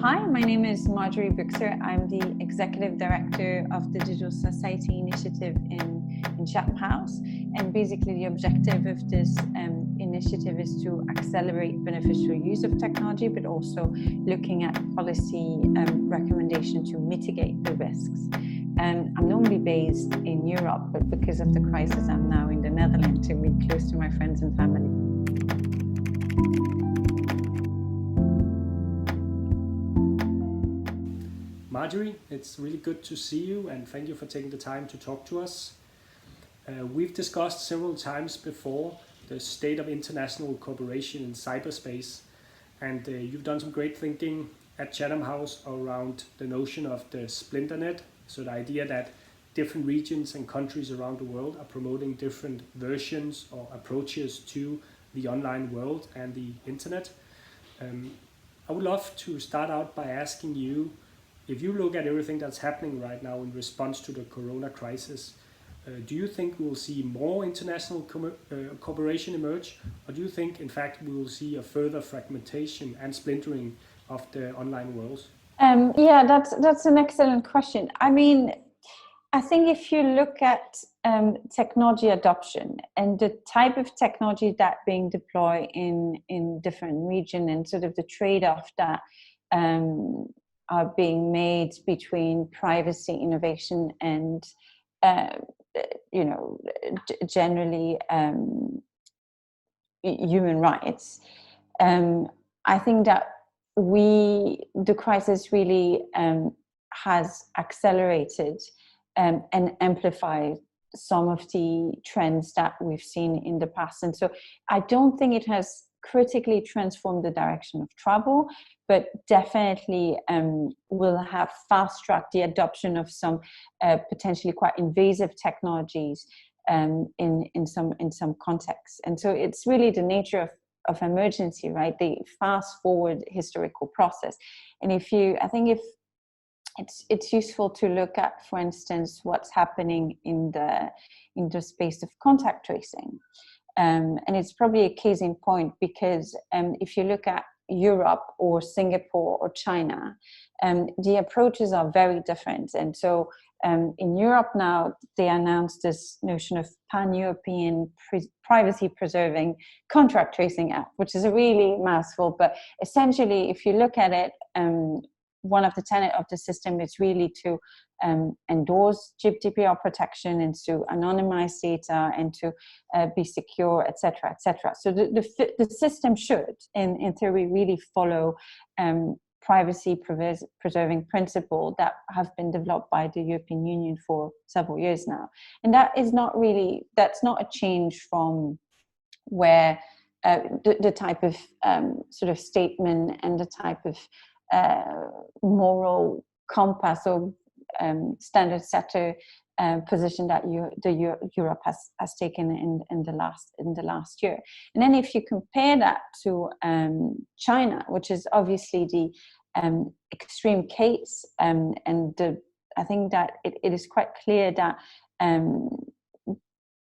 Hi, my name is Marjorie Buchser. I'm the Executive Director of the Digital Society Initiative in Chatham House. And basically the objective of this initiative is to accelerate beneficial use of technology, but also looking at policy recommendation to mitigate the risks. I'm normally based in Europe, but because of the crisis, I'm now in the Netherlands to be close to my friends and family. Marjorie, it's really good to see you and thank you for taking the time to talk to us. We've discussed several times before the state of international cooperation in cyberspace, and you've done some great thinking at Chatham House around the notion of the splinternet, so the idea that different regions and countries around the world are promoting different versions or approaches to the online world and the internet. I would love to start out by asking you, if you look at everything that's happening right now in response to the corona crisis, do you think we will see more international cooperation emerge, or do you think, in fact, we will see a further fragmentation and splintering of the online world? Yeah, that's an excellent question. I mean, I think if you look at technology adoption and the type of technology that being deployed in different regions and sort of the trade-off that are being made between privacy, innovation, and generally human rights. I think that the crisis really has accelerated and amplified some of the trends that we've seen in the past. And so I don't think it has critically transformed the direction of travel, but definitely will have fast-tracked the adoption of some potentially quite invasive technologies in some contexts. And so it's really the nature of emergency, right? The fast-forward historical process. And I think if it's useful to look at, for instance, what's happening in the space of contact tracing. And it's probably a case in point because if you look at Europe or Singapore or China, the approaches are very different. And so in Europe now, they announced this notion of pan-European privacy-preserving contract tracing app, which is a really mouthful. But essentially, if you look at it, one of the tenets of the system is really to endorse GDPR protection and to anonymize data and to be secure, etc., etc. So the system should, in theory, really follow privacy preserving principles that have been developed by the European Union for several years now. And that's not a change from where the type of sort of statement and the type of moral compass or standard setter position that Europe has taken in the last year. And then if you compare that to China, which is obviously the extreme case, I think that it is quite clear that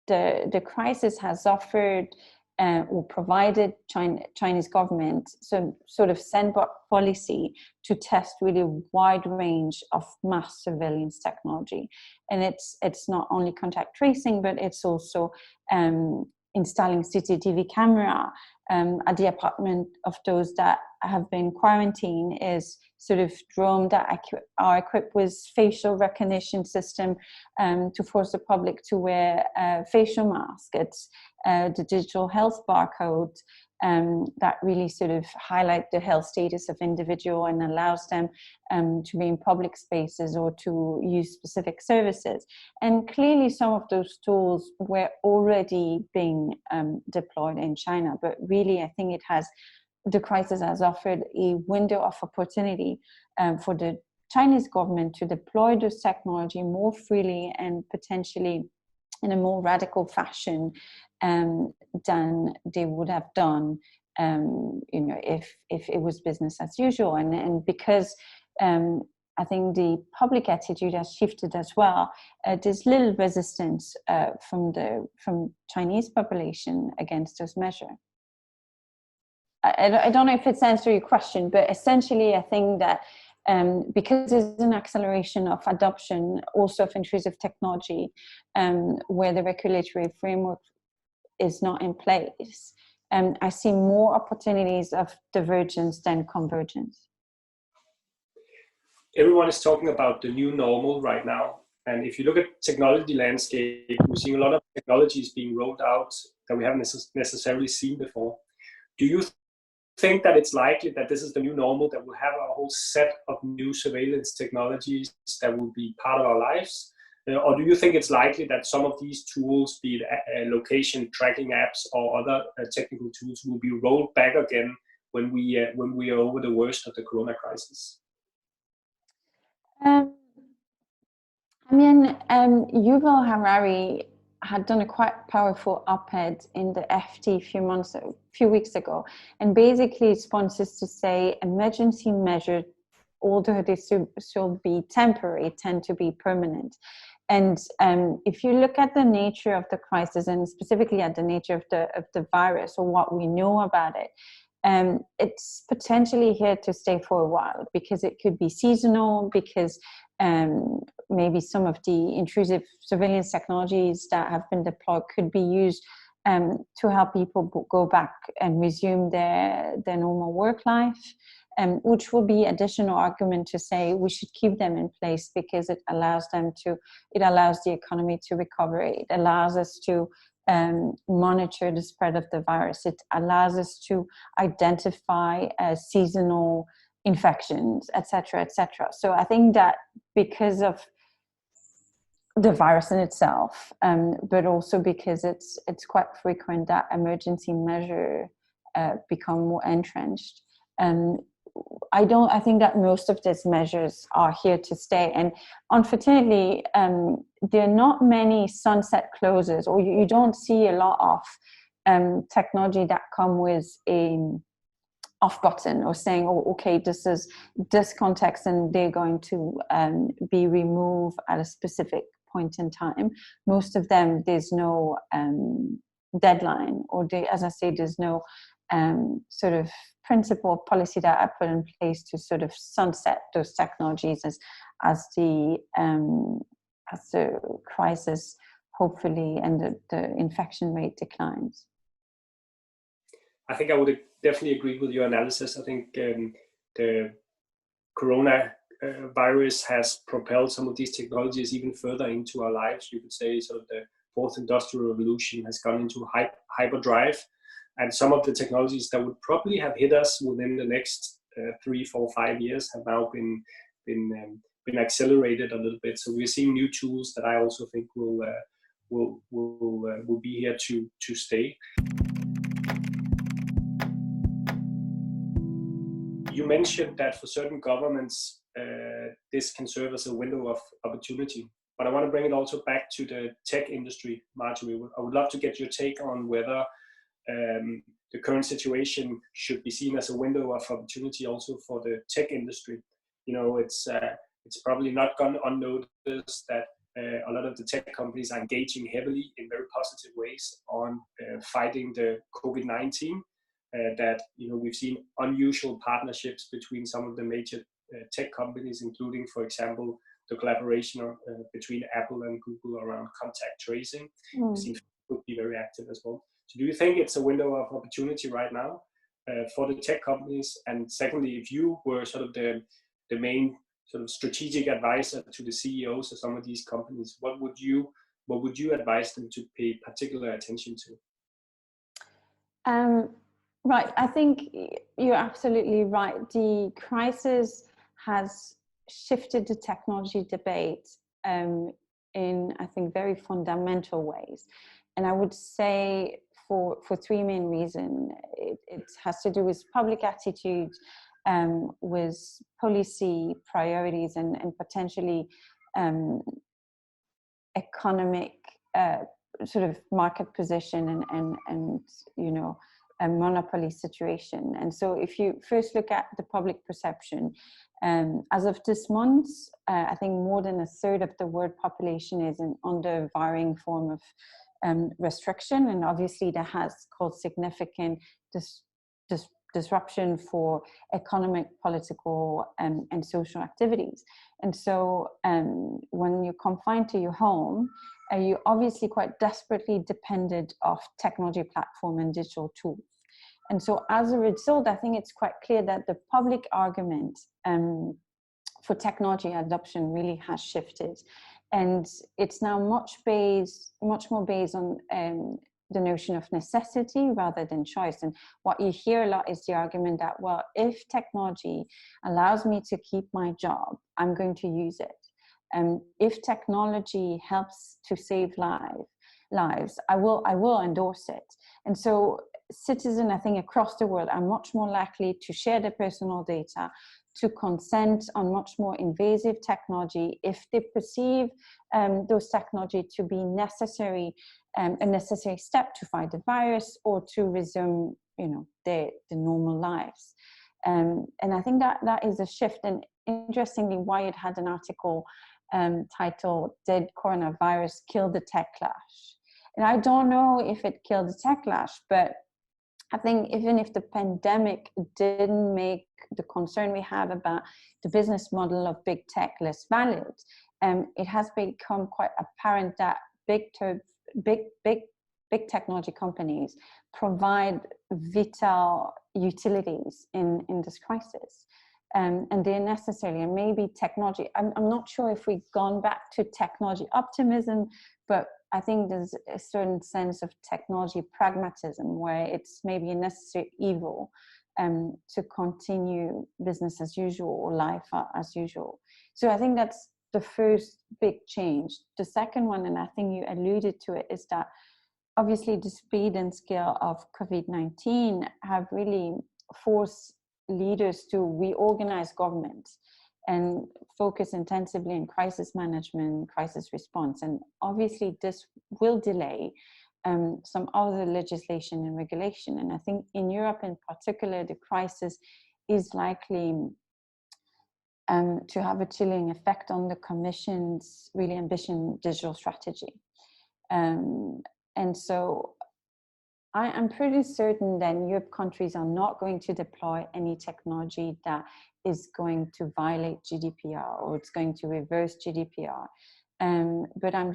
the crisis has offered or provided Chinese government some sort of sandbox policy to test really a wide range of mass surveillance technology. And it's not only contact tracing, but it's also installing CCTV camera at the apartment of those that have been quarantined, is sort of drones that are equipped with facial recognition system to force the public to wear a facial mask. It's the digital health barcode that really sort of highlight the health status of individual and allows them to be in public spaces or to use specific services. And clearly some of those tools were already being deployed in China, but really I think the crisis has offered a window of opportunity for the Chinese government to deploy this technology more freely and potentially in a more radical fashion than they would have done, if it was business as usual. And because I think the public attitude has shifted as well, there's little resistance from Chinese population against those measures. I don't know if it's answering your question, but essentially I think that because there's an acceleration of adoption also of intrusive technology, where the regulatory framework is not in place, I see more opportunities of divergence than convergence. Everyone is talking about the new normal right now. And if you look at technology landscape, we're seeing a lot of technologies being rolled out that we haven't necessarily seen before. Do you think that it's likely that this is the new normal, that we'll have a whole set of new surveillance technologies that will be part of our lives? Or do you think it's likely that some of these tools, be it location tracking apps or other technical tools, will be rolled back again when we are over the worst of the corona crisis? Yuval Harari had done a quite powerful op-ed in the FT a few weeks ago, and basically it sponsors to say emergency measures, although they should be temporary, tend to be permanent. And if you look at the nature of the crisis, and specifically at the nature of the virus or what we know about it, it's potentially here to stay for a while, because it could be seasonal, because maybe some of the intrusive surveillance technologies that have been deployed could be used to help people go back and resume their normal work life, which will be additional argument to say we should keep them in place, because it allows the economy to recover. It allows us to monitor the spread of the virus. It allows us to identify seasonal infections, etc., etc. So I think that because of the virus in itself, but also because it's quite frequent that emergency measures become more entrenched. I think that most of these measures are here to stay, and unfortunately, there are not many sunset clauses, or you don't see a lot of technology that come with a off button or saying, oh, okay, this is this context and they're going to be removed at a specific point in time. Most of them, there's no deadline, or as I say, there's no sort of principle or policy that are put in place to sort of sunset those technologies as the crisis hopefully and the infection rate declines. I think I would definitely agree with your analysis. I think the corona virus has propelled some of these technologies even further into our lives. You could say sort of the fourth industrial revolution has gone into hyperdrive, and some of the technologies that would probably have hit us within the next 3, 4, 5 years have now been accelerated a little bit. So we're seeing new tools that I also think will be here to stay. You mentioned that for certain governments, this can serve as a window of opportunity. But I want to bring it also back to the tech industry, Marjorie. I would love to get your take on whether the current situation should be seen as a window of opportunity also for the tech industry. You know, it's probably not gone unnoticed that a lot of the tech companies are engaging heavily in very positive ways on fighting the COVID-19. That, you know, we've seen unusual partnerships between some of the major tech companies, including, for example, the collaboration between Apple and Google around contact tracing. We've seen Facebook be very active as well. So do you think it's a window of opportunity right now for the tech companies? And secondly, if you were sort of the main sort of strategic advisor to the CEOs of some of these companies, what would you advise them to pay particular attention to? Right, I think you're absolutely right. The crisis has shifted the technology debate in, I think, very fundamental ways. And I would say for 3 main reasons. It has to do with public attitude, with policy priorities, and potentially economic sort of market position and you know, a monopoly situation. And so if you first look at the public perception, as of this month, I think more than a third of the world population is under varying form of disruption for economic, political, and social activities. And so when you're confined to your home, you're obviously quite desperately dependent of technology platform and digital tools. And so as a result, I think it's quite clear that the public argument for technology adoption really has shifted. And it's now much more based on the notion of necessity rather than choice. And what you hear a lot is the argument that, well, if technology allows me to keep my job, I'm going to use it. If technology helps to save lives, I will endorse it. And so citizens, I think, across the world are much more likely to share their personal data, to consent on much more invasive technology if they perceive those technology to be necessary, a necessary step to fight the virus or to resume, their normal lives. And I think that is a shift. And interestingly, Wired had an article titled "Did Coronavirus Kill the Tech Clash?" And I don't know if it killed the tech clash, but I think even if the pandemic didn't make the concern we have about the business model of big tech less valid, it has become quite apparent that big technology companies provide vital utilities in this crisis. And they're necessary, and maybe technology, I'm not sure if we've gone back to technology optimism, but I think there's a certain sense of technology pragmatism where it's maybe a necessary evil to continue business as usual or life as usual. So I think that's the first big change. The second one, and I think you alluded to it, is that obviously the speed and scale of COVID-19 have really forced leaders to reorganize governments and focus intensively in crisis management, crisis response. And obviously this will delay some other legislation and regulation. And I think in Europe in particular, the crisis is likely to have a chilling effect on the Commission's really ambitious digital strategy. And so I am pretty certain that Europe countries are not going to deploy any technology that is going to violate GDPR or it's going to reverse GDPR. But I'm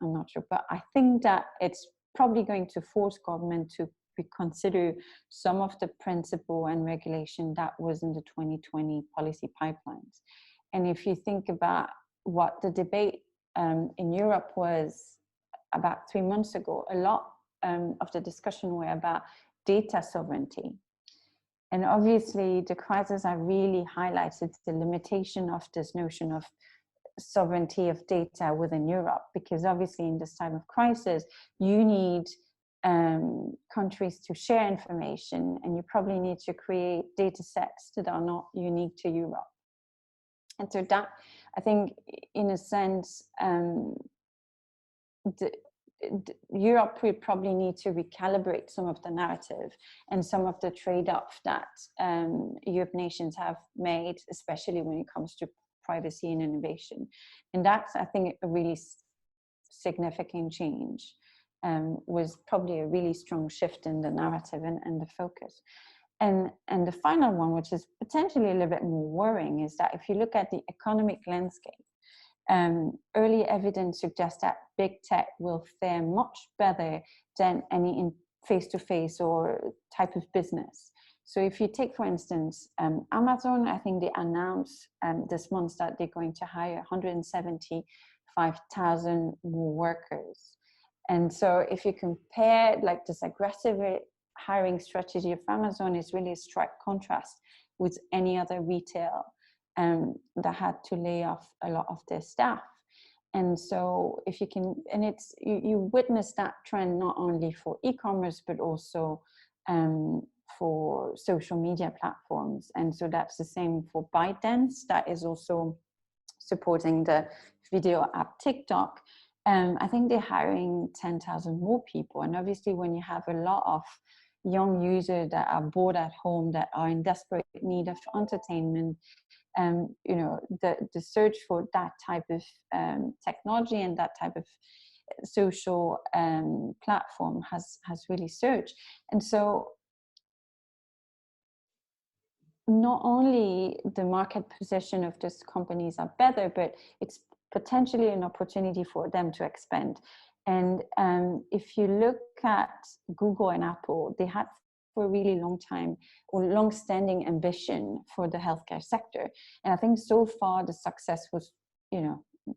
not sure, but I think that it's probably going to force government to reconsider some of the principle and regulation that was in the 2020 policy pipelines. And if you think about what the debate in Europe was about 3 months ago, a lot of the discussion were about data sovereignty. And obviously the crisis have really highlighted the limitation of this notion of sovereignty of data within Europe, because obviously in this time of crisis, you need countries to share information, and you probably need to create data sets that are not unique to Europe. And so that, I think, in a sense, Europe will probably need to recalibrate some of the narrative and some of the trade-off that Europe nations have made, especially when it comes to privacy and innovation. And that's, I think, a really significant change. Was probably a really strong shift in the narrative and the focus. And the final one, which is potentially a little bit more worrying, is that if you look at the economic landscape, early evidence suggests that big tech will fare much better than any face-to-face or type of business. So if you take, for instance, Amazon, I think they announced this month that they're going to hire 175,000 more workers. And so if you compare like this aggressive hiring strategy of Amazon, is really a stark contrast with any other retail that had to lay off a lot of their staff. And so if you can, and it's, you witness that trend not only for e-commerce, but also for social media platforms. And so that's the same for ByteDance, that is also supporting the video app TikTok. I think they're hiring 10,000 more people. And obviously when you have a lot of young users that are bored at home, that are in desperate need of entertainment, you know, the search for that type of technology and that type of social platform has really surged. And so not only the market position of these companies are better, but it's potentially an opportunity for them to expand. And if you look at Google and Apple, they had for a really long time or long-standing ambition for the healthcare sector. And I think so far the success was,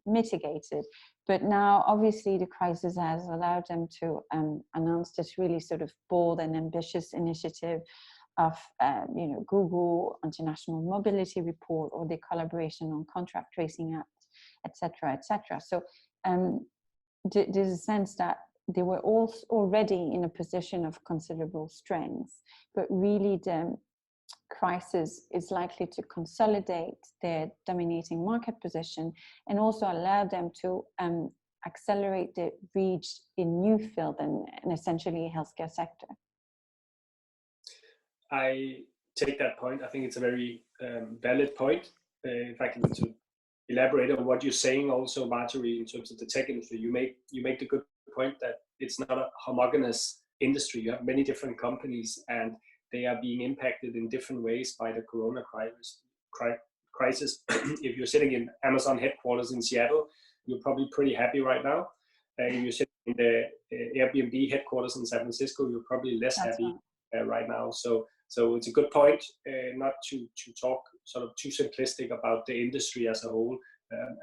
mitigated. But now, obviously, the crisis has allowed them to announce this really sort of bold and ambitious initiative of, Google International Mobility Report, or the collaboration on contract tracing apps, etc., etc. So there's a sense that they were all already in a position of considerable strength, but really the crisis is likely to consolidate their dominating market position and also allow them to accelerate the reach in new field and essentially healthcare sector. I take that point. I think it's a very valid point. If I can elaborate on what you're saying also, Marjorie, in terms of the tech industry, you make the good point that it's not a homogeneous industry. You have many different companies and they are being impacted in different ways by the corona crisis. If you're sitting in Amazon headquarters in Seattle, you're probably pretty happy right now. If you're sitting in the Airbnb headquarters in San Francisco, you're probably less happy right now. So it's a good point not to talk sort of too simplistic about the industry as a whole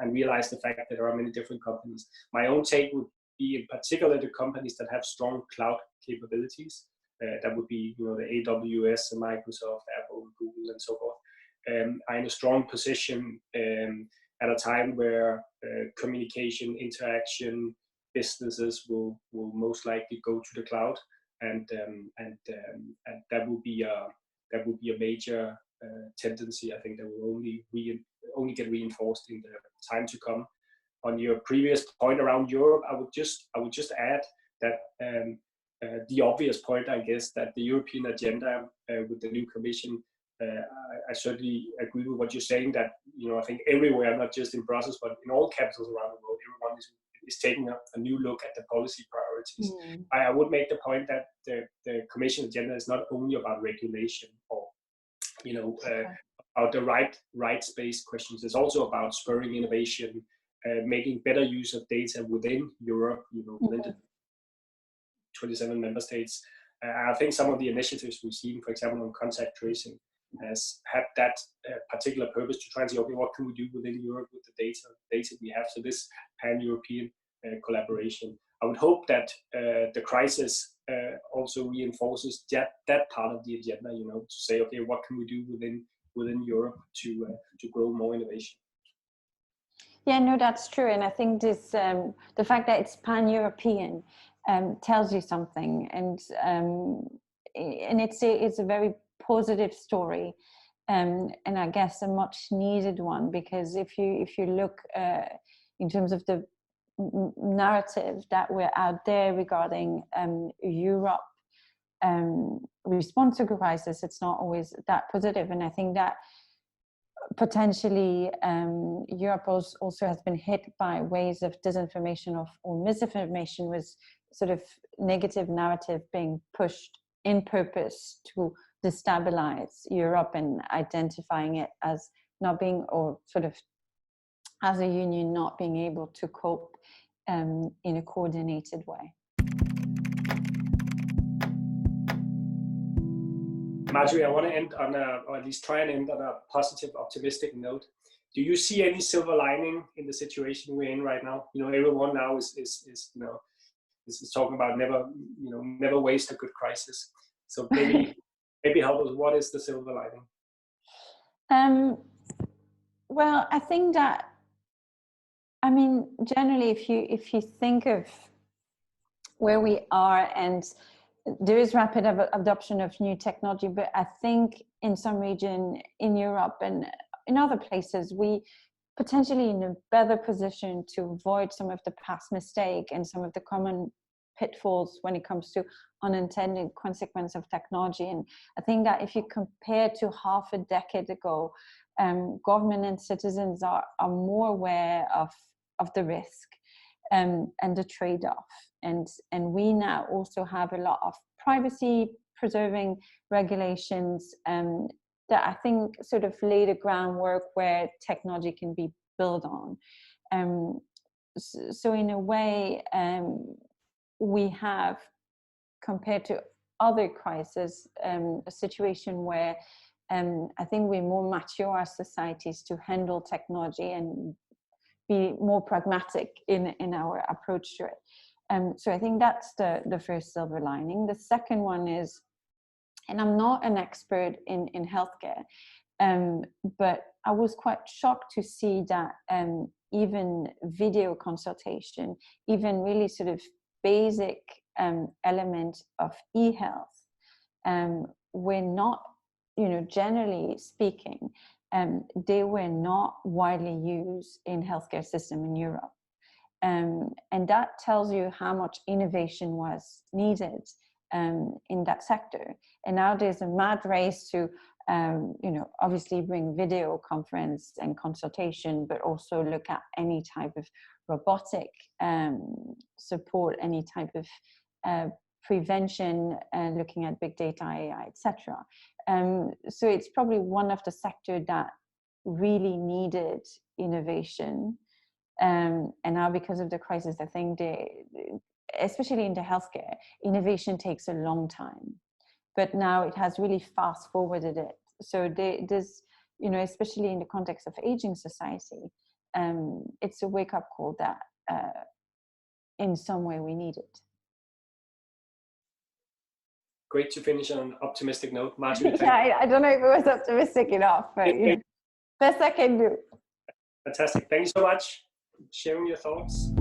and realize the fact that there are many different companies. My own take would be in particular the companies that have strong cloud capabilities. That would be, the AWS, and Microsoft, Apple, Google, and so forth. Are in a strong position at a time where communication, interaction, businesses will most likely go to the cloud, and that will be a major tendency. I think that will only get reinforced in the time to come. On your previous point around Europe, I would just add that. The obvious point, I guess, that the European agenda with the new Commission, I certainly agree with what you're saying, that, I think everywhere, not just in Brussels, but in all capitals around the world, everyone is taking a new look at the policy priorities. I would make the point that the Commission agenda is not only about regulation or, about the right space questions. It's also about spurring innovation, making better use of data within Europe, within the 27 member states. I think some of the initiatives we've seen, for example, on contact tracing, has had that particular purpose to try and say, okay, what can we do within Europe with the data we have? So this pan-European collaboration. I would hope that the crisis also reinforces that part of the agenda, to say, okay, what can we do within Europe to grow more innovation? Yeah, no, that's true. And I think this, the fact that it's pan-European tells you something, and it's a very positive story, and I guess a much needed one, because if you look in terms of the narrative that we're out there regarding Europe response to crisis, it's not always that positive. And I think that potentially Europe also has been hit by waves of disinformation or misinformation, with sort of negative narrative being pushed in purpose to destabilize Europe and identifying it as not being, or sort of as a union not being able to cope in a coordinated way. Marjorie, I want to end on or at least try and end on a positive, optimistic note. Do you see any silver lining in the situation we're in right now? Everyone now is talking about never waste a good crisis. So maybe help us. What is the silver lining? Well, I think that, generally, if you think of where we are, and there is rapid adoption of new technology, but I think in some region in Europe and in other places, we potentially in a better position to avoid some of the past mistake and some of the common pitfalls when it comes to unintended consequence of technology. And I think that if you compare to half a decade ago, government and citizens are more aware of the risk and the trade-off. And we now also have a lot of privacy preserving regulations that I think sort of lay the groundwork where technology can be built on. So in a way, we have, compared to other crises, a situation where I think we're more mature as societies to handle technology and be more pragmatic in our approach to it. So I think that's the first silver lining. The second one is, and I'm not an expert in healthcare, but I was quite shocked to see that even video consultation, even really sort of basic element of e-health, were not, generally speaking, they were not widely used in healthcare system in Europe. And that tells you how much innovation was needed in that sector. And now there's a mad race to, obviously bring video conference and consultation, but also look at any type of robotic support, any type of prevention, looking at big data, AI, etc. So it's probably one of the sectors that really needed innovation. And now, because of the crisis, I think especially in the healthcare, innovation takes a long time. But now it has really fast forwarded it. So there's, especially in the context of aging society, it's a wake up call that in some way we need it. Great to finish on an optimistic note, Marjorie. Yeah, I don't know if it was optimistic enough, but best I can do. Fantastic. Thank you so much for sharing your thoughts.